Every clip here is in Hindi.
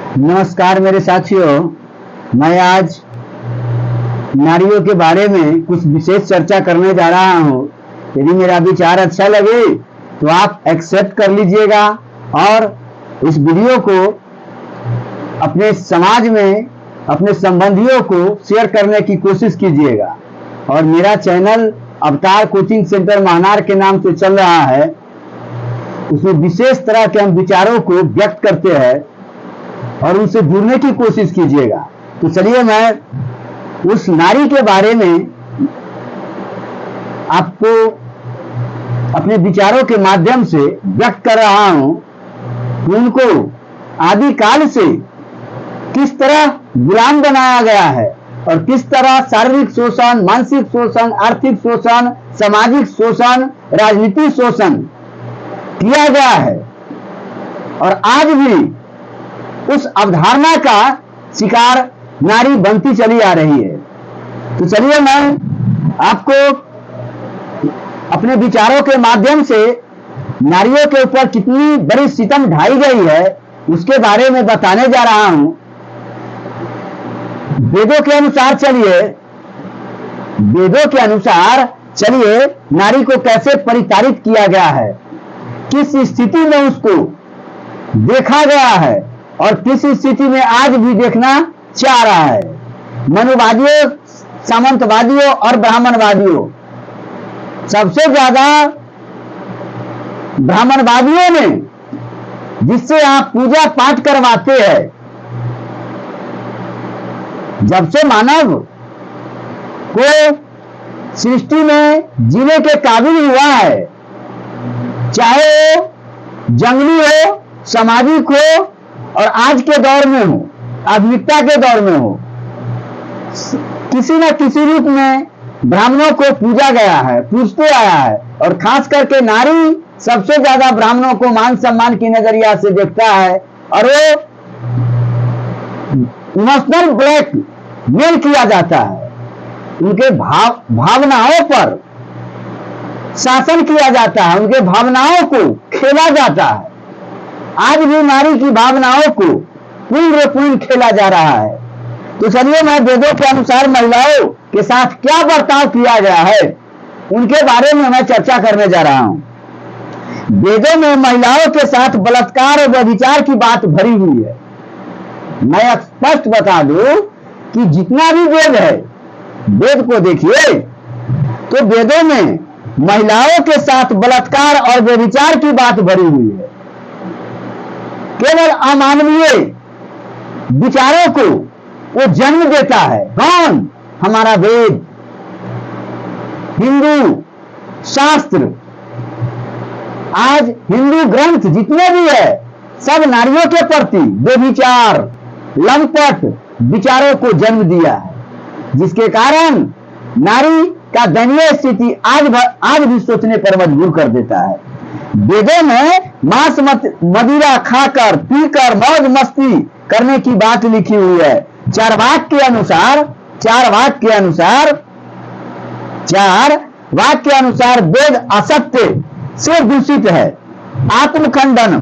नमस्कार मेरे साथियों, मैं आज नारियों के बारे में कुछ विशेष चर्चा करने जा रहा हूं। यदि मेरा विचार अच्छा लगे तो आप एक्सेप्ट कर लीजिएगा और इस वीडियो को अपने समाज में अपने संबंधियों को शेयर करने की कोशिश कीजिएगा। और मेरा चैनल अवतार कोचिंग सेंटर महानार के नाम से चल रहा है, उसमें विशेष तरह के हम विचारों को व्यक्त करते हैं और उनसे जुड़ने की कोशिश कीजिएगा। तो चलिए मैं उस नारी के बारे में आपको अपने विचारों के माध्यम से व्यक्त कर रहा हूं कि उनको आदिकाल से किस तरह गुलाम बनाया गया है और किस तरह शारीरिक शोषण, मानसिक शोषण, आर्थिक शोषण, सामाजिक शोषण, राजनीतिक शोषण किया गया है और आज भी उस अवधारणा का शिकार नारी बनती चली आ रही है। तो चलिए मैं आपको अपने विचारों के माध्यम से नारियों के ऊपर कितनी बड़ी सितम ढाई गई है उसके बारे में बताने जा रहा हूं। वेदों के अनुसार चलिए नारी को कैसे परिताड़ित किया गया है, किस स्थिति में उसको देखा गया है और किस स्थिति में आज भी देखना चाह रहा है। मनुवादियों, सामंतवादियों और ब्राह्मणवादियों, सबसे ज्यादा ब्राह्मणवादियों ने जिससे आप पूजा पाठ करवाते हैं, जब से मानव को सृष्टि में जीने के काबिल हुआ है, चाहे वो जंगली हो, सामाजिक हो और आज के दौर में हो, आधुनिकता के दौर में हो, किसी न किसी रूप में ब्राह्मणों को पूजा गया है, पूजते आया है। और खास करके नारी सबसे ज्यादा ब्राह्मणों को मान सम्मान की नजरिया से देखता है और वो इमोशनल ब्लैक मेल किया जाता है, उनके भावनाओं पर शासन किया जाता है, उनके भावनाओं को खेला जाता है। आज भी नारी की भावनाओं को पूर्ण खेला जा रहा है। तो चलिए मैं वेदों के अनुसार महिलाओं के साथ क्या बर्ताव किया गया है उनके बारे में मैं चर्चा करने जा रहा हूं। वेदों में महिलाओं के साथ बलात्कार और व्यभिचार की बात भरी हुई है। मैं स्पष्ट बता दूं कि जितना भी वेद है, वेद को देखिए तो वेदों में महिलाओं के साथ बलात्कार और व्यभिचार की बात भरी हुई है। केवल अमानवीय विचारों को वो जन्म देता है। कौन? हमारा वेद, हिंदू शास्त्र। आज हिंदू ग्रंथ जितने भी है सब नारियों के प्रति व्यभिचार, लंपट विचारों को जन्म दिया है, जिसके कारण नारी का दयनीय स्थिति आज भी सोचने पर मजबूर कर देता है। वेदों में मांस मदिरा खाकर पीकर मौज मस्ती करने की बात लिखी हुई है। चार वाक्य के अनुसार वेद असत्य से दूषित है, आत्मखंडन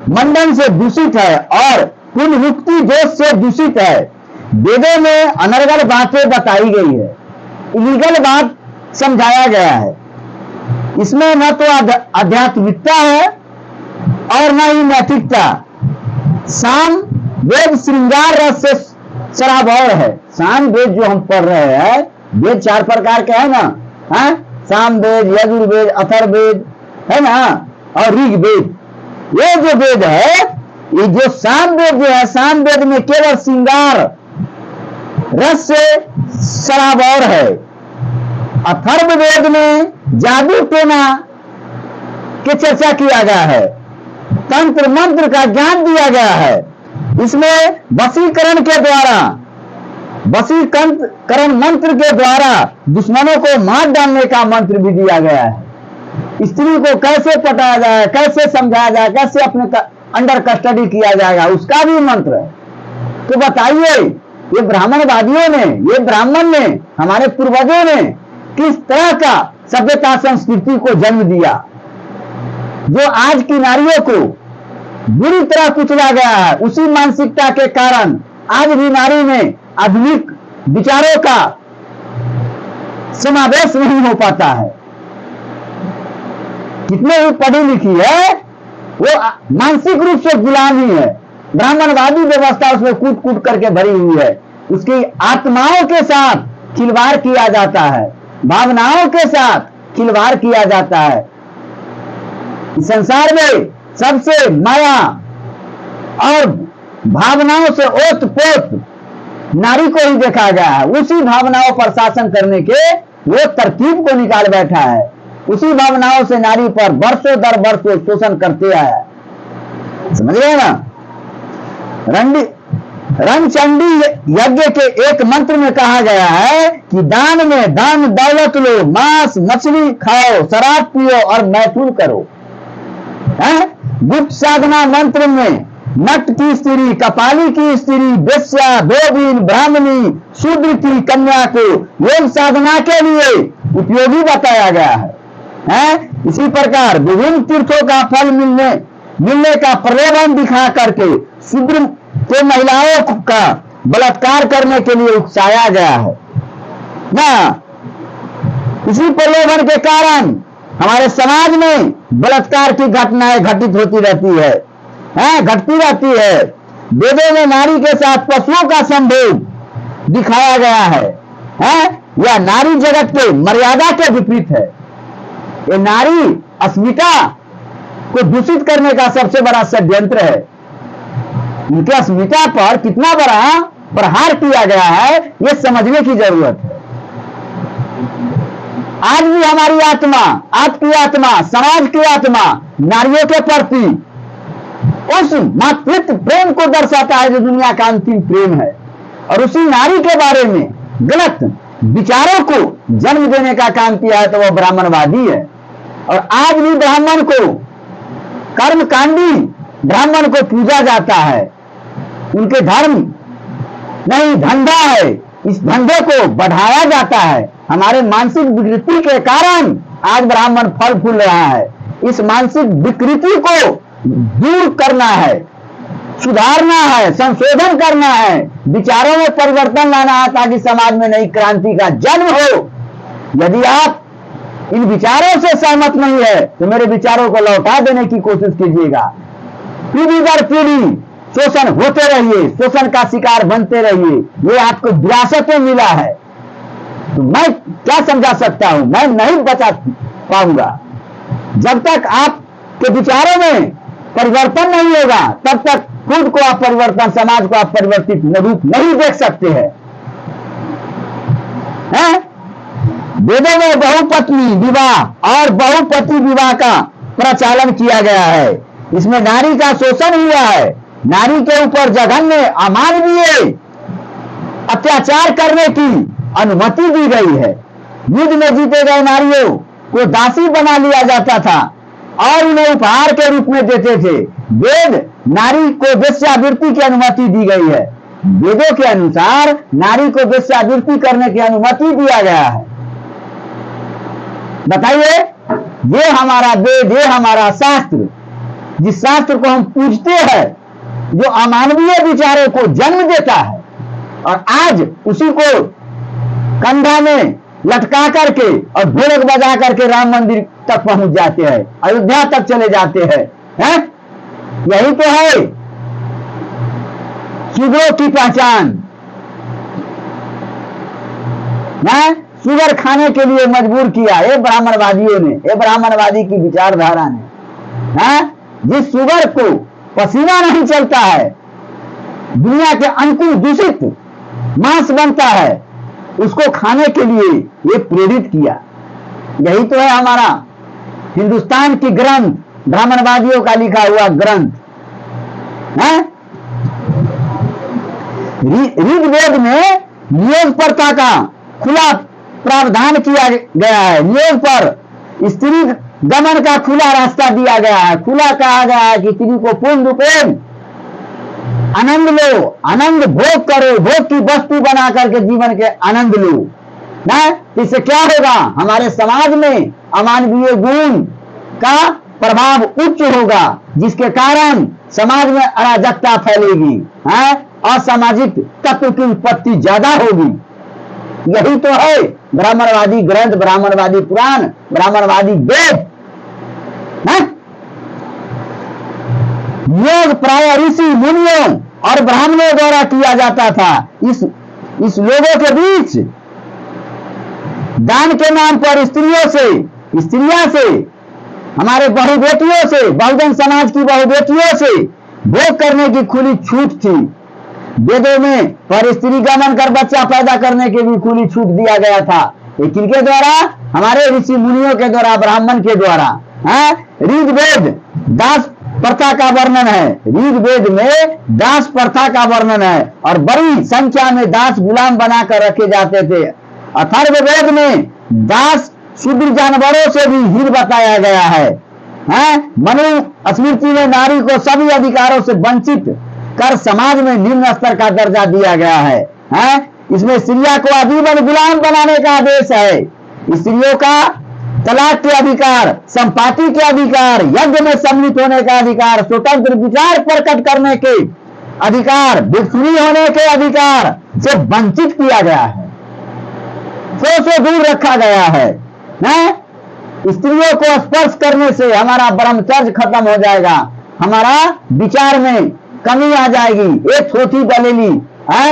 मंडन से दूषित है और पुनरुक्ति दोष से दूषित है। वेदों में अनर्गल बातें बताई गई है, इलीगल बात समझाया गया है। इसमें न तो आध्यात्मिकता है और न ही नैतिकता। साम वेद श्रृंगार रस से सराबोर है। साम वेद जो हम पढ़ रहे हैं, वेद 4 प्रकार के है ना, हाँ? साम वेद, यजुर्वेद, अथर्ववेद है ना, और ऋग्वेद। ये जो वेद है, ये जो साम वेद जो है, साम वेद में केवल श्रृंगार रस से सराबोर है। अथर्ववेद में जादू टोना की चर्चा किया गया है, तंत्र मंत्र का ज्ञान दिया गया है। इसमें वशीकरण मंत्र के द्वारा दुश्मनों को मार डालने का मंत्र भी दिया गया है। स्त्री को कैसे पटाया जाए, कैसे समझाया जाए, कैसे अपने अंडर कस्टडी किया जाएगा, उसका भी मंत्र है। तो बताइए, ये ब्राह्मणवादियों ने, ये ब्राह्मण ने, हमारे पूर्वजों ने किस तरह का सभ्यता संस्कृति को जन्म दिया, जो आज की नारियों को बुरी तरह कुचला गया है। उसी मानसिकता के कारण आज भी नारी में आधुनिक विचारों का समावेश नहीं हो पाता है। कितने भी पढ़ी लिखी है, वो मानसिक रूप से गुलाम ही है। ब्राह्मणवादी व्यवस्था उसमें कूट कूट करके भरी हुई है। उसकी आत्माओं के साथ खिलवाड़ किया जाता है, भावनाओं के साथ खिलवाड़ किया जाता है। संसार में सबसे माया और भावनाओं से ओत पोत नारी को ही देखा गया है। उसी भावनाओं पर शासन करने के वो तरकीब को निकाल बैठा है। उसी भावनाओं से नारी पर वर्षों दर वर्षों शोषण करते आया है। समझ गए ना? रणचंडी यज्ञ के एक मंत्र में कहा गया है कि दान में धन दौलत लो, मांस मछली खाओ, शराब पियो और मैथुन करो। गुप्त साधना मंत्र में नट की स्त्री, कपाली की स्त्री, वेश्या, धोबिन, ब्राह्मणी, शूद्र की कन्या को योग साधना के लिए उपयोगी बताया गया है। इसी प्रकार विभिन्न तीर्थों का फल मिलने का प्रलोभन दिखा करके शूद्र के महिलाओं का बलात्कार करने के लिए उकसाया गया है ना। इसी प्रलोभन के कारण हमारे समाज में बलात्कार की घटनाएं घटित होती रहती है, घटती रहती है। वेदों में नारी के साथ पशुओं का संभोग दिखाया गया है। यह नारी जगत के मर्यादा के विपरीत है। ये नारी अस्मिता को दूषित करने का सबसे बड़ा षड्यंत्र है। उनकी अस्मिता पर कितना बड़ा प्रहार किया गया है, यह समझने की जरूरत है। आज भी हमारी आत्मा, आपकी आत्मा, समाज की आत्मा नारियों के प्रति उस मातृत्व प्रेम को दर्शाता है जो दुनिया का अंतिम प्रेम है, और उसी नारी के बारे में गलत विचारों को जन्म देने का काम किया है तो वह ब्राह्मणवादी है। और आज भी ब्राह्मण को, कर्मकांडी ब्राह्मण को पूजा जाता है। उनके धर्म नहीं, धंधा है। इस धंधे को बढ़ाया जाता है। हमारे मानसिक विकृति के कारण आज ब्राह्मण फल फूल रहा है। इस मानसिक विकृति को दूर करना है, सुधारना है, संशोधन करना है, विचारों में परिवर्तन लाना है ताकि समाज में नई क्रांति का जन्म हो। यदि आप इन विचारों से सहमत नहीं है तो मेरे विचारों को लौटा देने की कोशिश कीजिएगा। पीढ़ी दर पीढ़ी शोषण होते रहिए, शोषण का शिकार बनते रहिए। ये आपको विरासत में मिला है, तो मैं क्या समझा सकता हूं? मैं नहीं बचा पाऊंगा। जब तक आपके विचारों में परिवर्तन नहीं होगा तब तक खुद को आप परिवर्तन, समाज को आप परिवर्तित रूप नहीं देख सकते हैं। वेदों में बहुपत्नी विवाह और बहुपति विवाह का प्रचलन किया गया है। इसमें नारी का शोषण हुआ है, नारी के ऊपर जघन्य अमानवीय अत्याचार करने की अनुमति दी गई है। युद्ध में जीते गए नारियों को दासी बना लिया जाता था और उन्हें उपहार के रूप में देते थे। वेद नारी को वेश्यावृत्ति की अनुमति दी गई है। वेदों के अनुसार नारी को वेश्यावृत्ति करने की अनुमति दिया गया है। बताइए, ये हमारा वेद, ये हमारा शास्त्र, जिस शास्त्र को हम पूजते हैं, जो अमानवीय विचारों को जन्म देता है, और आज उसी को कंधा में लटका करके और ढोलक बजा करके राम मंदिर तक पहुंच जाते हैं, अयोध्या तक चले जाते हैं। यही तो है शुगरों की पहचान। शुगर खाने के लिए मजबूर किया ये ब्राह्मणवादियों ने, ये ब्राह्मणवादी की विचारधारा ने। जिस शुगर को पसीना नहीं चलता है, दुनिया के अंतिम दूषित मांस बनता है, उसको खाने के लिए ये प्रेरित किया। यही तो है हमारा हिंदुस्तान की ग्रंथ, ब्राह्मणवादियों का लिखा हुआ ग्रंथ। ऋग्वेद में नियोग प्रथा का खुला प्रावधान किया गया है। नियोग पर स्त्री गमन का खुला रास्ता दिया गया है। खुला कहा गया है कि स्त्री को पूर्ण रूपेण आनंद लो, आनंद भोग करो, भोग की वस्तु बना करके जीवन के आनंद लो ना। इससे क्या होगा? हमारे समाज में अमानवीय गुण का प्रभाव उच्च होगा, जिसके कारण समाज में अराजकता फैलेगी, है, असामाजिक तत्व की उत्पत्ति ज्यादा होगी। यही तो है ब्राह्मणवादी ग्रंथ, ब्राह्मणवादी पुराण, ब्राह्मणवादी वेद। योग प्राय ऋषि मुनियों और ब्राह्मणों द्वारा किया जाता था। इस लोगों के बीच दान के नाम पर स्त्रियां से, हमारे बहु बेटियों से, बहुजन समाज की बहु बेटियों से भोग करने की खुली छूट थी। वेदों में पर स्त्री गमन कर बच्चा पैदा करने की भी खुली छूट दिया गया था। लेकिन के द्वारा, हमारे ऋषि मुनियों के द्वारा, ब्राह्मण के द्वारा। ऋग्वेद दास प्रथा का वर्णन है, ऋग्वेद में दास प्रथा का वर्णन है और बड़ी संख्या में दास गुलाम बनाकर रखे जाते थे। अथर्ववेद में दास शूद्र जानवरों से भी हीन बताया गया है। मनु स्मृति में नारी को सभी अधिकारों से वंचित कर समाज में निम्न स्तर का दर्जा दिया गया है। इसमें स्त्रियों को आजीवन गुलाम बनाने का आदेश है। स्त्रियों का तलाक के अधिकार, संपत्ति के अधिकार, यज्ञ में सम्मिलित होने का अधिकार, स्वतंत्र विचार प्रकट करने के अधिकार, विफ्री होने के अधिकार से वंचित किया गया है, से दूर रखा गया है। स्त्रियों को स्पर्श करने से हमारा ब्रह्मचर्य खत्म हो जाएगा, हमारा विचार में कमी आ जाएगी। एक छोटी दलीली है,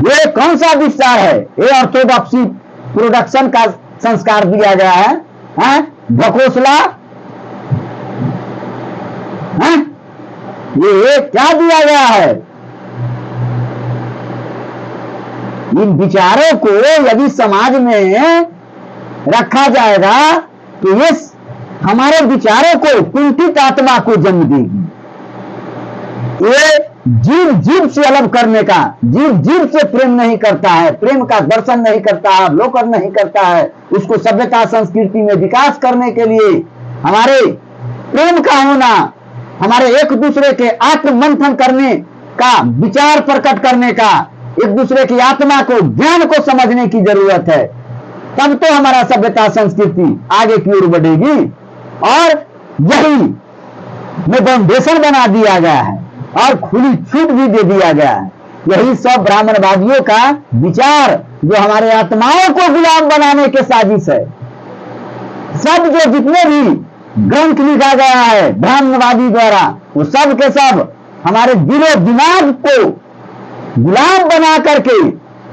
ये कौन सा विस्तार है? ये ऑर्थोडॉक्सी प्रोडक्शन का संस्कार दिया गया है। ढकोसला, ये क्या दिया गया है? इन विचारों को यदि समाज में रखा जाएगा तो ये हमारे विचारों को, कुंठित आत्मा को जन्म देगी। ये जीव से अलग करने का, जीव से प्रेम नहीं करता है, प्रेम का दर्शन नहीं करता है, अवलोकन नहीं करता है। उसको सभ्यता संस्कृति में विकास करने के लिए हमारे प्रेम का होना, हमारे एक दूसरे के आत्म मंथन करने का, विचार प्रकट करने का, एक दूसरे की आत्मा को, ज्ञान को समझने की जरूरत है। तब तो हमारा सभ्यता संस्कृति आगे की ओर बढ़ेगी। और यही में फाउंडेशन बना दिया गया है और खुली छूट भी दे दिया गया है। यही सब ब्राह्मणवादियों का विचार, जो हमारे आत्माओं को गुलाम बनाने के साजिश है। सब जो जितने भी ग्रंथ लिखा गया है ब्राह्मणवादी द्वारा, वो सब के सब हमारे दिलो दिमाग को गुलाम बना करके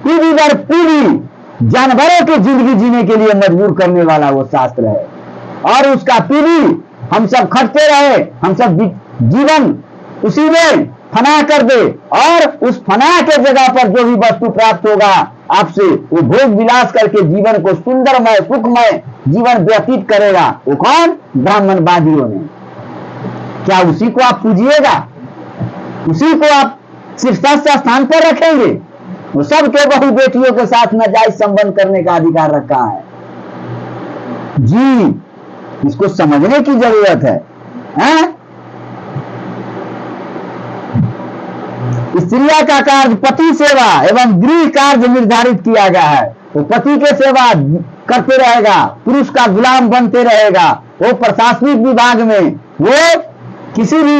पीढ़ी दर पीढ़ी जानवरों की जिंदगी जीने के लिए मजबूर करने वाला वो शास्त्र है। और उसका पीढ़ी हम सब खटते रहे, हम सब जीवन उसी में फना कर दे, और उस फना के जगह पर जो भी वस्तु प्राप्त होगा आपसे, वो भोग विलास करके जीवन को सुंदरमय, सुखमय जीवन व्यतीत करेगा। वो कौन? ब्राह्मणवादियों ने। क्या उसी को आप पूजिएगा? उसी को आप शीर्षस्थ स्थान पर रखेंगे? वो सबके बहु बेटियों के साथ नाजायज संबंध करने का अधिकार रखा है। जी, इसको समझने की जरूरत है। स्त्रिया का कार्य पति सेवा एवं गृह कार्य निर्धारित किया गया है। वो पति के सेवा करते रहेगा, पुरुष का गुलाम बनते रहेगा। वो प्रशासनिक विभाग में वो किसी भी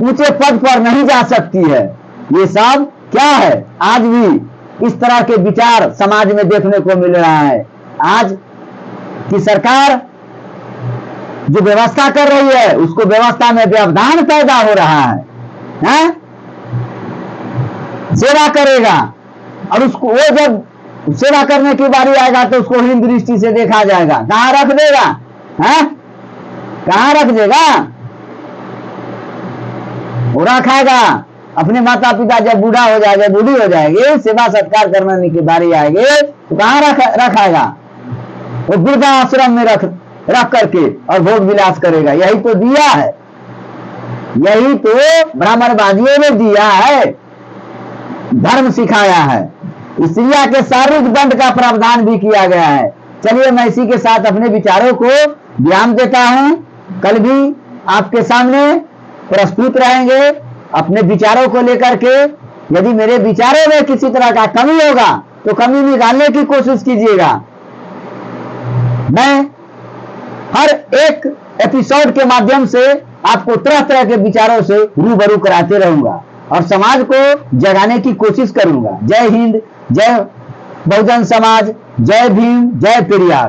ऊंचे पद पर नहीं जा सकती है। ये सब क्या है? आज भी इस तरह के विचार समाज में देखने को मिल रहा है। आज की सरकार जो व्यवस्था कर रही है, उसको व्यवस्था में व्यवधान पैदा हो रहा है। सेवा करेगा और उसको, वो जब सेवा करने की बारी आएगा तो उसको हीन दृष्टि से देखा जाएगा। कहां रख देगा? कहां रख देगा? वो रखाएगा अपने माता पिता जब बूढ़ा हो जाएगा, बूढ़ी हो जाएगी, सेवा सत्कार करने की बारी आएगी तो कहां रखाएगा? वो वृद्धाश्रम में रख करके और भोग विलास करेगा। यही तो दिया है, यही तो ब्राह्मणवादियों ने दिया है, धर्म सिखाया है। स्त्रिया के शारीरिक दंड का प्रावधान भी किया गया है। चलिए मैं इसी के साथ अपने विचारों को विराम देता हूं। कल भी आपके सामने प्रस्तुत रहेंगे अपने विचारों को लेकर के। यदि मेरे विचारों में किसी तरह का कमी होगा तो कमी निकालने की कोशिश कीजिएगा। मैं हर एक एपिसोड के माध्यम से आपको तरह तरह के विचारों से रूबरू कराते रहूंगा और समाज को जगाने की कोशिश करूंगा। जय हिंद, जय बहुजन समाज, जय भीम, जय पेरियार।